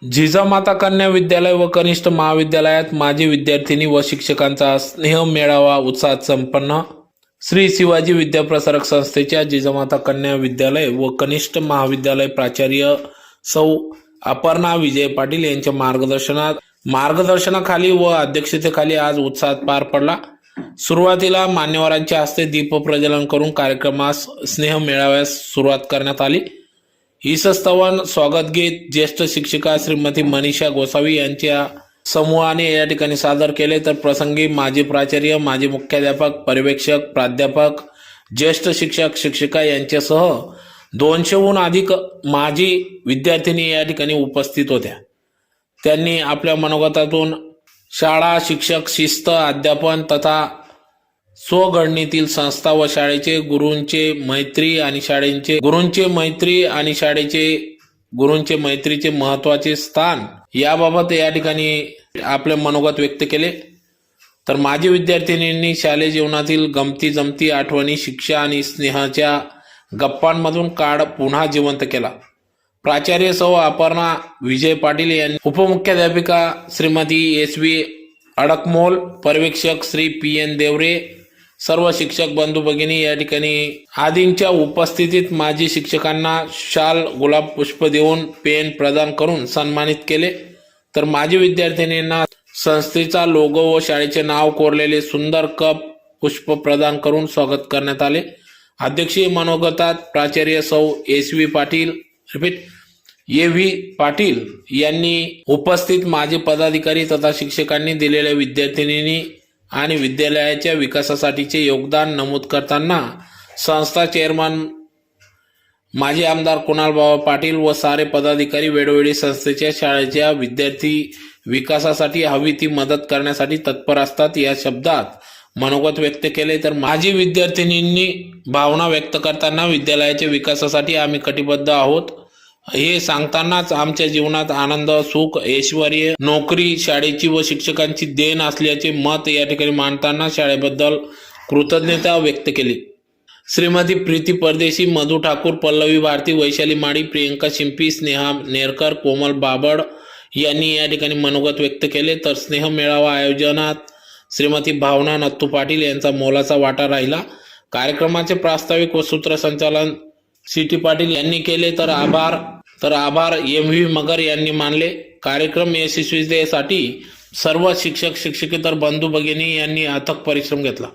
जिजामाता कन्या विद्यालय व कनिष्ठ महाविद्यालयात माजी विद्यार्थिनी व शिक्षकांचा स्नेह मेळावा उत्साहात संपन्न। श्री शिवाजी विद्याप्रसारक संस्थेच्या जिजामाता कन्या विद्यालय व कनिष्ठ महाविद्यालय प्राचार्य सौ अपर्णा विजय पाटील यांच्या मार्गदर्शनाखाली व अध्यक्षतेखाली आज उत्साहात पार पडला। सुरुवातीला मान्यवरांच्या हस्ते दीपप्रज्वलन करून कार्यक्रमास स्नेह मेळाव्यास सुरुवात करण्यात आली। ईसस्तवन स्वागत गीत ज्येष्ठ शिक्षिका श्रीमती मनीषा गोसावी यांच्या समूहाने या ठिकाणी सादर केले। तर प्रसंगी माजी प्राचार्य, माजी मुख्याध्यापक, पर्यवेक्षक, प्राध्यापक, ज्येष्ठ शिक्षक शिक्षिका यांच्यासह 200हून अधिक माजी विद्यार्थिनी या ठिकाणी उपस्थित होत्या। त्यांनी आपल्या मनोगतातून शाळा, शिक्षक, शिस्त, अध्यापन तथा स्वघडणीतील संस्था व शाळेचे गुरूंचे मैत्रीचे महत्त्वाचे स्थान याबाबत या ठिकाणी आपले मनोगत व्यक्त केले। तर माजी विद्यार्थिनींनी शालेय जीवनातील गमती जमती आठवणी, शिक्षा आणि स्नेहाच्या गप्पांमधून काळ पुन्हा जिवंत केला। प्राचार्य सौ अपर्णा विजय पाटील यांनी, उपमुख्याध्यापिका श्रीमती SV अडकमोल, पर्यवेक्षक श्री PN देवरे, सर्व शिक्षक बंधू भगिनी या ठिकाणी आदींच्या उपस्थितीत माजी शिक्षकांना शाल, गुलाब पुष्प देऊन पेन प्रदान करून सन्मानित केले। तर माजी विद्यार्थिनींना संस्थेचा लोगो व शाळेचे नाव कोरलेले सुंदर कप पुष्प प्रदान करून स्वागत करण्यात आले। अध्यक्षीय मनोगतात प्राचार्य सौ AV पाटील यांनी उपस्थित माजी पदाधिकारी तथा शिक्षकांनी दिलेल्या विद्यार्थिनींनी आणि विद्यालयाच्या विकासासाठीचे योगदान नमूद करताना संस्था चेअरमन माजी आमदार कुणालबाबा पाटील व सारे पदाधिकारी वेळोवेळी संस्थेच्या शाळेच्या विद्यार्थी विकासासाठी हवी ती मदत करण्यासाठी तत्पर असतात या शब्दात मनोगत व्यक्त केले। तर माजी विद्यार्थिनींनी भावना व्यक्त करताना विद्यालयाच्या विकासासाठी आम्ही कटिबद्ध आहोत हे सांगतानाच आमच्या जीवनात आनंद, सुख, ऐश्वर्य, नोकरी शाळेची व शिक्षकांची देण असल्याचे मत या ठिकाणी मांडताना शाळेबद्दल कृतज्ञता व्यक्त केली। श्रीमती प्रीती परदेशी, मधु ठाकूर, पल्लवी भारती, वैशाली माळी, प्रियंका शिंपी, स्नेहा नेरकर, कोमल बाबड यांनी या ठिकाणी मनोगत व्यक्त केले। तर स्नेह मेळावा आयोजनात श्रीमती भावना नत्तू पाटील यांचा मोलाचा वाटा राहिला। कार्यक्रमाचे प्रास्ताविक व सूत्रसंचालन CT पाटील यांनी केले। तर आभार MV मगर यांनी मानले। कार्यक्रम यशस्वीतेसाठी सर्व शिक्षक शिक्षकेतर बंधू भगिनी यांनी अथक परिश्रम घेतला।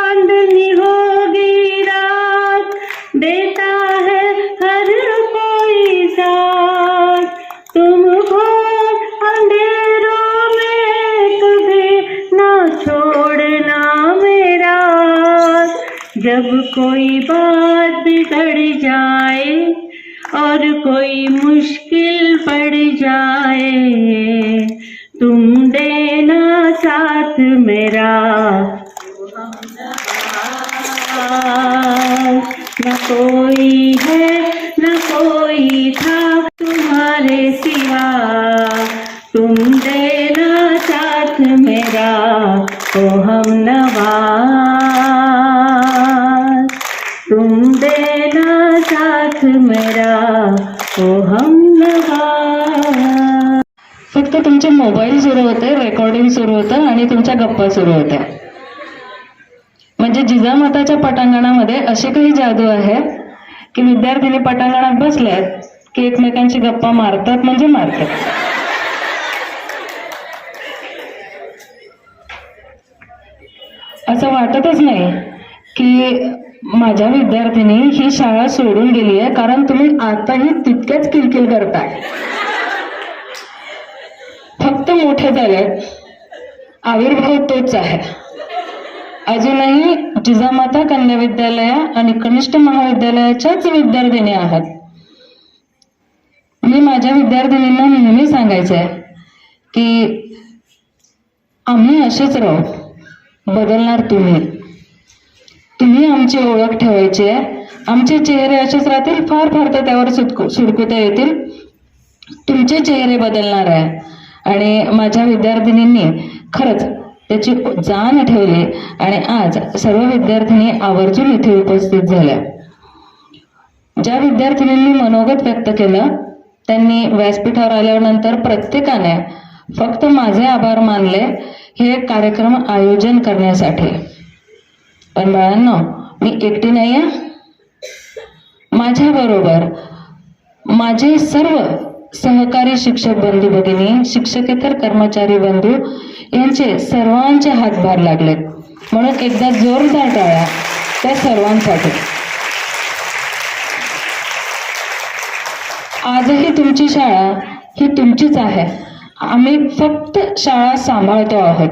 चांदनी होगी रात, देता है हर कोई साथ। तुमको अंधेरों में कभी ना छोड़ना मेरा। जब कोई बात बिगड़ जाए और कोई मुश्किल पड़ जाए, तुम देना साथ मेरा। न कोई है न कोई था तुम्हारे सिवा, तुम देना साथ मेरा ओ हम नवाज। तुम देना साथ मेरा ओ हम नवाज। फक्त तुमचे मोबाईल सुरू होते, रेकॉर्डिंग सुरू होतं आणि तुमच्या गप्पा सुरू होत्या. म्हणजे जिजामाताच्या पटांगणामध्ये अशी काही जादू आहे की विद्यार्थिनी पटांगणात बसल्यात की एकमेकांची गप्पा मारतात म्हणजे मारतात. असं वाटतच नाही की माझ्या विद्यार्थिनी ही शाळा सोडून गेली आहे, कारण तुम्ही आताही तितक्याच किलकिल करताय. फक्त मोठे झालेत, आविर्भाव तोच आहे. अजूनही जिजामाता कन्या विद्यालय आणि कनिष्ठ महाविद्यालयाच्याच विद्यार्थिनी आहात. मी माझ्या विद्यार्थिनींना नेहमी सांगायचंय की आम्ही असेच राहू, बदलणार तुम्ही. तुम्ही आमची ओळख ठेवायची आहे. आमचे चेहरे असेच राहतील, फार फार तर त्यावर सुरकुत्या येतील. तुमचे चेहरे बदलणार आहे. आणि माझ्या विद्यार्थिनींनी खरंच त्याची जाण ठेवली आणि आज सर्व विद्यार्थिनी आवर्जून इथे उपस्थित झाल्या. ज्या विद्यार्थिनींनी मनोगत व्यक्त केलं त्यांनी व्यासपीठावर आल्यानंतर प्रत्येकाने फक्त माझे आभार मानले हे कार्यक्रम आयोजन करण्यासाठी. पण बाळांनो, मी एकटी नाही आहे. माझ्या बरोबर माझे सर्व सहकारी शिक्षक बंधू भगिनी, शिक्षकेतर कर्मचारी बंधू यांचे सर्वांचे हातभार लागलेत. म्हणून एकदा जोरदार टाळ्या त्या सर्वांसाठी. आजही तुमची शाळा ही तुमचीच आहे. आम्ही फक्त शाळा सांभाळतो आहोत.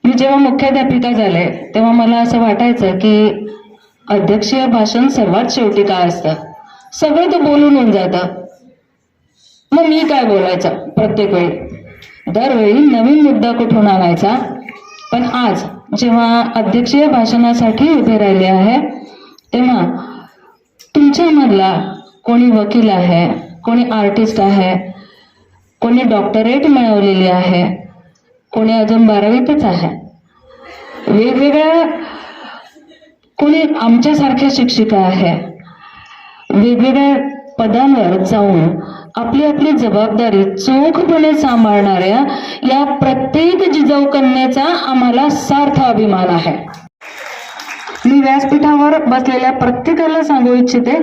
मी जेव्हा मुख्याध्यापिका झाले तेव्हा मला असं वाटायचं की अध्यक्षीय भाषण सर्वात शेवटी काय असतं, सगळं तर बोलून होऊन जातं, मग मी काय बोलायचं प्रत्येक वेळी. दरवेळी नवीन मुद्दा कुठून आणायचा. पण आज जेव्हा अध्यक्षीय भाषणासाठी उभे राहिले आहे तेव्हा तुमच्यामधला कोणी वकील आहे, कोणी आर्टिस्ट आहे, कोणी डॉक्टरेट मिळवलेली आहे, कोणी अजून 12वीतच आहे, वेगवेगळ्या कोणी आमच्यासारख्या शिक्षिका आहे, वेगवेगळ्या पदांवर जाऊन आपली आपली जबाबदारी चोखपणे सांभाळणाऱ्या या प्रत्येक जिजाऊ कन्याचा आम्हाला सार्थ अभिमान आहे. मी व्यासपीठावर बसलेल्या प्रत्येकाला सांगू इच्छिते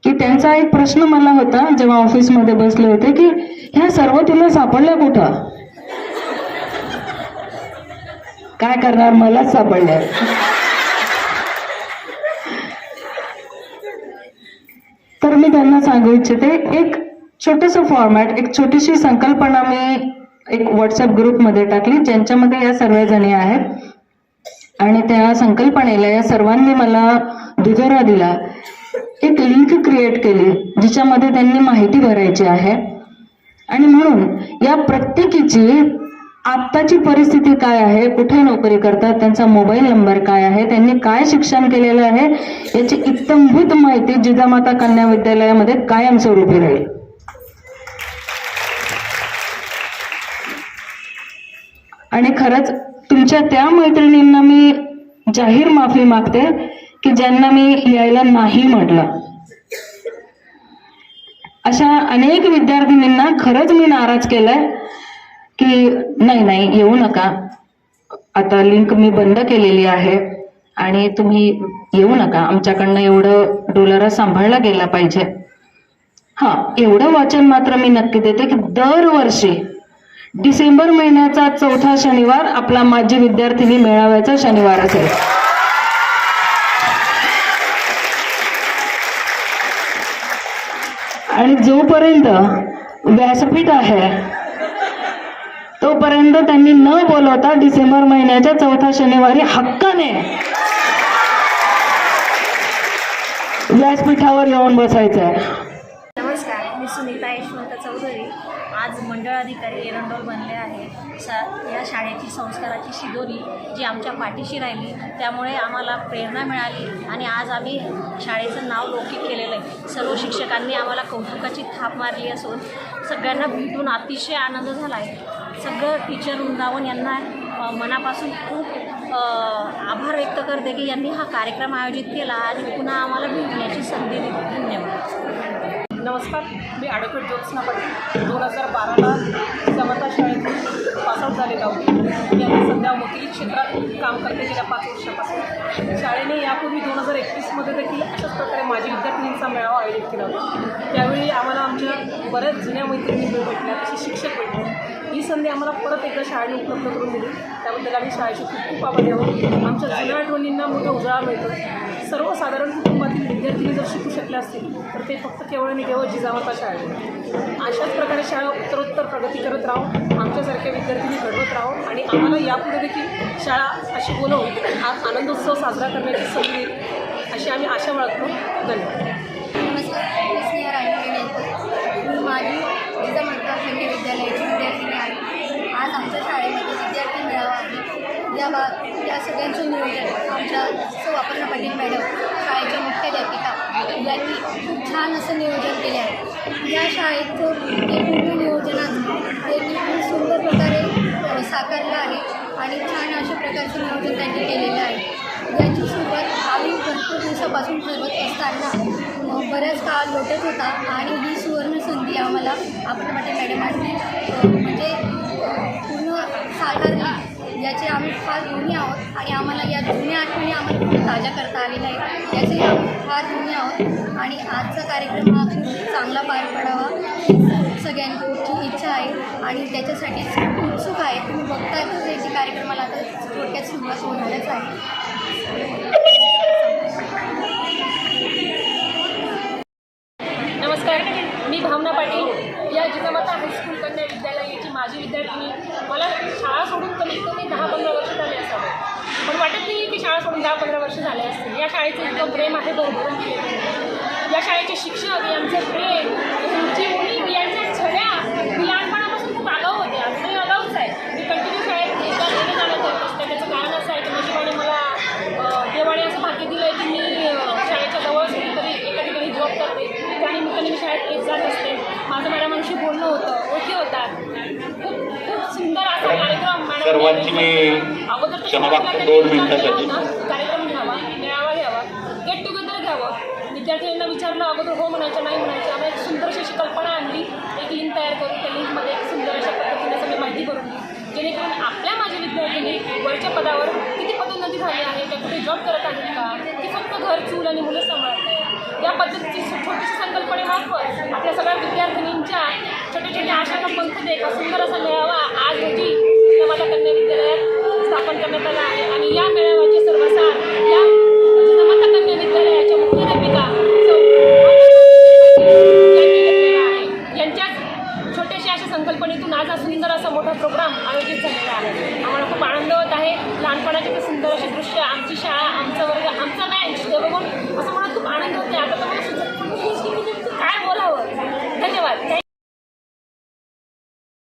की त्यांचा एक प्रश्न मला होता जेव्हा ऑफिसमध्ये बसले होते की ह्या सर्व तुला सापडल्या कुठं. काय करणार, मलाच सापडल्या. तर मी त्यांना सांगू इच्छिते, एक छोटंसं फॉर्मॅट, एक छोटीशी संकल्पना मी एक व्हॉट्सअप ग्रुपमध्ये टाकली ज्यांच्यामध्ये या सर्व जणी आहेत. आणि त्या संकल्पनेला या सर्वांनी मला दुजोरा दिला. एक लिंक क्रिएट केली जिच्यामध्ये त्यांनी माहिती भरायची आहे. आणि म्हणून या प्रत्येकीची आत्ताची परिस्थिती काय आहे, कुठे नोकरी करतात, त्यांचा मोबाईल नंबर काय आहे, त्यांनी काय शिक्षण केलेलं आहे याची इत्थंभूत माहिती जिजामाता कन्या विद्यालयामध्ये कायमस्वरूपी राहील. आणि खरंच तुमच्या त्या मैत्रिणींना मी जाहीर माफी मागते की ज्यांना मी यायला नाही म्हटलं. अशा अनेक विद्यार्थिनींना खरंच मी नाराज केलंय की नाही येऊ नका, आता लिंक मी बंद केलेली आहे आणि तुम्ही येऊ नका, आमच्याकडनं एवढं डोलारा सांभाळला गेला पाहिजे. एवढं वचन मात्र मी नक्की देते की दरवर्षी डिसेंबर महिन्याचा 4था शनिवार आपला माजी विद्यार्थिनी मेळाव्याचा शनिवार असेल. आणि जोपर्यंत व्यासपीठ आहे तोपर्यंत त्यांनी न बोलवता डिसेंबर महिन्याच्या 4था शनिवारी हक्काने व्यासपीठावर येऊन बसायचं आहे. नमस्कार, मी सुनीता यशवंत चौधरी. आज मंडळ अधिकारी एरंडोल बनले आहे. या शाळेची संस्काराची शिदोरी जी आमच्या पाठीशी राहिली, त्यामुळे आम्हाला प्रेरणा मिळाली आणि आज आम्ही शाळेचं नाव लौकिक केलेलं आहे. सर्व शिक्षकांनी आम्हाला कौतुकाची थाप मारली असून सगळ्यांना भेटून अतिशय आनंद झाला आहे. सगळं टीचर वृंदावन यांना मनापासून खूप आभार व्यक्त करते की यांनी हा कार्यक्रम आयोजित केला आणि पुन्हा आम्हाला भेटण्याची संधी दिली. धन्यवाद. नमस्कार, मी ॲडव्होकेट ज्योत्स्ना पाटील 2012ला समता शाळेतून पासआउट झालेला होते. मी आता सध्या वकिली क्षेत्रात काम करते गेल्या 5 वर्षापासून. शाळेने यापूर्वी 2021मध्ये देखील अशाच प्रकारे माजी विद्यार्थिनींचा मेळावा आयोजित केला होता. त्यावेळी आम्हाला आमच्या बऱ्याच जुन्या मैत्रिणी भेटल्या, तसे शिक्षक भेटले. ही संधी आम्हाला परत एकदा शाळेने उपलब्ध करून दिली, त्याबद्दल आम्ही शाळेचे खूप खूप आभारी आहोत. आमच्या जुन्या आठवणींना मोठा उजाळा मिळतो. सर्वसाधारण कुटुंबातील विद्यार्थी जर शिकू शकले असतील तर ते फक्त केवळ आणि केवळ जिजामाता शाळेत. अशाच प्रकारे शाळा उत्तरोत्तर प्रगती करत राहो, आमच्यासारख्या विद्यार्थ्यांनी घडवत राहो आणि आम्हाला यापुढे देखील शाळा अशी बोलवून हा आनंदोत्सव साजरा करण्याची संधी देईल अशी आम्ही आशा बाळगतो. धन्यवाद. नमस्कार, मी स्नेहा राजवेणेकर. मी माझी जिजामाता केंद्रीय विद्यालयाची विद्यार्थिनी आहे. आज आमच्या शाळेमध्ये विद्यार्थी मेळावा आहे. या सगळ्यांचं नियोजन आमच्या सौ अपर्णा पाटील मॅडम, शाळेच्या मुख्याध्यापिका यांनी खूप छान असं नियोजन केले आहे. या शाळेचं ते पूर्ण नियोजनात त्यांनी खूप सुंदर प्रकारे साकारलं आहे आणि छान अशा प्रकारचं नियोजन त्यांनी केलेलं आहे. याची सुरुवात आम्ही भरपूर दिवसापासून ठरवत असताना बऱ्याच काळ लोटत होता आणि ही सुवर्ण संधी आम्हाला अपर्णा पाटील मॅडमांनी म्हणजे पूर्ण साकारली. याचे आम्ही फार ऋणी आहोत आणि आम्हाला या जुन्या आठवणी आम्हाला खूप ताज्या करता आलेल्या आहेत. याचे आम्ही फार ऋणी आहोत आणि आजचा कार्यक्रम हा खूप चांगला पार पडावा सगळ्यांची इच्छा आहे आणि त्याच्यासाठी उत्सुक आहे. तुम्ही बघतायतच याची कार्यक्रमाला आता थोडक्यात सुरुवात होणारच आहे. नमस्कार, मी भावना पाटील, या जिजामाता हायस्कूल कन्या विद्यालयाची माझी विद्यार्थिनी. मला शाळा सोडून कमीत कमी 10-15 वर्ष झाले असावे, पण वाटत नाही की शाळा सोडून 10-15 वर्ष झाले असतील. या शाळेचं इतकं प्रेम आहे भरभरून दिलेलं. या शाळेचे शिक्षक, यांचं प्रेम, यांची उणीव, यांच्या छड्या, मी लहानपणापासून खूप आगाऊ होते, अजूनही आगाऊच आहे. मी कंटिन्यू शाळेत एकदा येणं जाणं करत असते. त्याचं कारण असं आहे की नशिबाने मला देवाने असं भाग्य दिलं आहे की मी शाळेच्या जवळच कधी एका ठिकाणी जॉब करते. त्यानिमित्ताने मी शाळेत येत जात असते. माझं मॅडमांशी बोलणं होतं, ओळखी होतात. खूप खूप सुंदर असा कार्यक्रम सर्वांची मी अगोदर कार्यक्रम घ्यावा, मेळावा घ्यावा, गेट टुगेदर घ्यावं. विद्यार्थ्यांना विचारलं, अगोदर हो म्हणायचं, नाही म्हणायचं. आम्ही एक सुंदर अशी कल्पना आणली, एक लिंक तयार करून त्या लिंकमध्ये एक सुंदर अशा पद्धतीने सगळी माहिती करून दिली, जेणेकरून आपल्या माझ्या विद्यार्थ्यांनी वरच्या पदावर किती पदोन्नती झाली आहे, त्या कुठे जॉब करत आहेत का, की फक्त घर, चूल आणि मुलं सांभाळत आहे. या पद्धतीची छोटीशी संकल्पनेमार्फत आपल्या सगळ्या विद्यार्थिनींच्या छोट्या छोट्या आशांना पंख देत सुंदर असा मेळावा आज रोजी जिजामाता कन्या विद्यालयात स्थापन करण्यात आला आहे. आणि या मेळाव्याचे सर्वसार या जिजामाता कन्या विद्यालयाच्या मुख्याध्यापिका यांनी घेतलेला आहे. यांच्याच छोट्याशा अशा संकल्पनेतून आज हा सुंदर असा मोठा प्रोग्राम आयोजित झालेला आहे. आम्हाला खूप आनंद होत आहे. लहानपणाचे ते सुंदर असे दृश्य, आमची शाळा, आमचा वर्ग, आमचा मॅच हे बघून असं मला खूप आनंद होते. आता तर मला काय बोलावं. धन्यवाद.